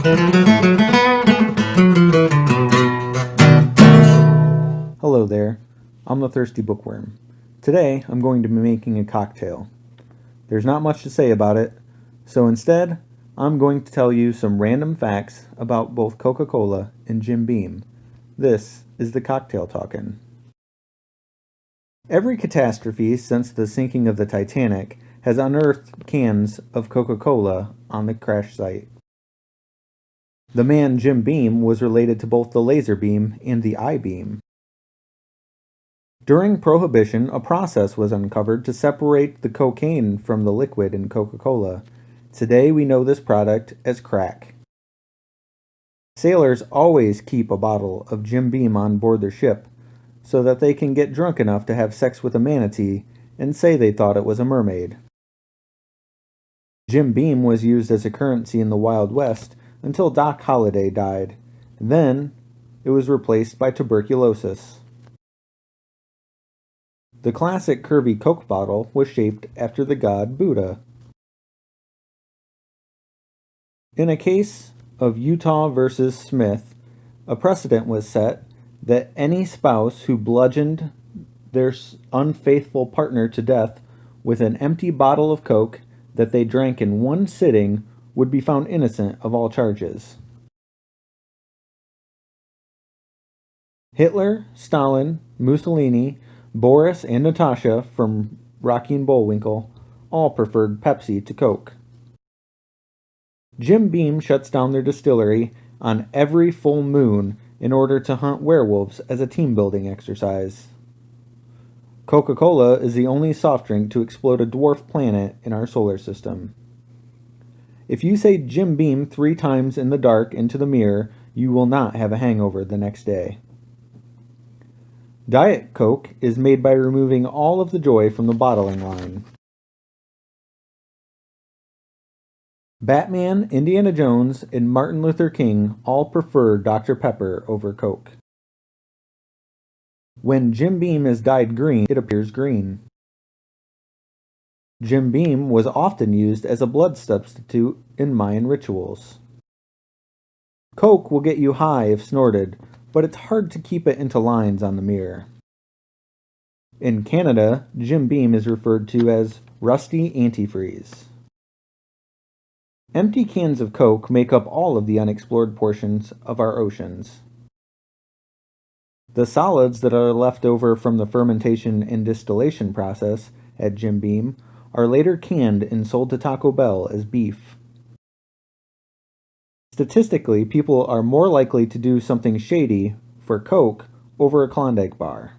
Hello there, I'm the Thirsty Bookworm. Today I'm going to be making a cocktail. There's not much to say about it, so instead I'm going to tell you some random facts about both Coca-Cola and Jim Beam. This is the Cocktail Talkin'. Every catastrophe since the sinking of the Titanic has unearthed cans of Coca-Cola on the crash site. The man Jim Beam was related to both the laser beam and the I-beam. During Prohibition, a process was uncovered to separate the cocaine from the liquid in Coca-Cola. Today we know this product as crack. Sailors always keep a bottle of Jim Beam on board their ship so that they can get drunk enough to have sex with a manatee and say they thought it was a mermaid. Jim Beam was used as a currency in the Wild West until Doc Holliday died. Then it was replaced by tuberculosis. The classic curvy Coke bottle was shaped after the god Buddha. In a case of Utah versus Smith, a precedent was set that any spouse who bludgeoned their unfaithful partner to death with an empty bottle of Coke that they drank in one sitting would be found innocent of all charges. Hitler, Stalin, Mussolini, Boris, and Natasha from Rocky and Bullwinkle all preferred Pepsi to Coke. Jim Beam shuts down their distillery on every full moon in order to hunt werewolves as a team-building exercise. Coca-Cola is the only soft drink to explode a dwarf planet in our solar system. If you say Jim Beam 3 times in the dark into the mirror, you will not have a hangover the next day. Diet Coke is made by removing all of the joy from the bottling line. Batman, Indiana Jones, and Martin Luther King all prefer Dr. Pepper over Coke. When Jim Beam is dyed green, it appears green. Jim Beam was often used as a blood substitute in Mayan rituals. Coke will get you high if snorted, but it's hard to keep it into lines on the mirror. In Canada, Jim Beam is referred to as rusty antifreeze. Empty cans of Coke make up all of the unexplored portions of our oceans. The solids that are left over from the fermentation and distillation process at Jim Beam are later canned and sold to Taco Bell as beef. Statistically, people are more likely to do something shady for Coke over a Klondike bar.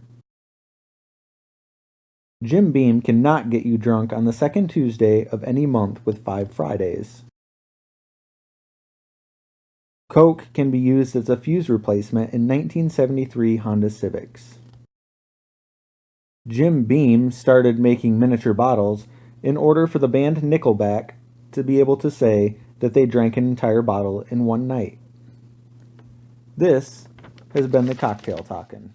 Jim Beam cannot get you drunk on the second Tuesday of any month with 5 Fridays. Coke can be used as a fuse replacement in 1973 Honda Civics. Jim Beam started making miniature bottles in order for the band Nickelback to be able to say that they drank an entire bottle in one night. This has been the Cocktail Talkin'.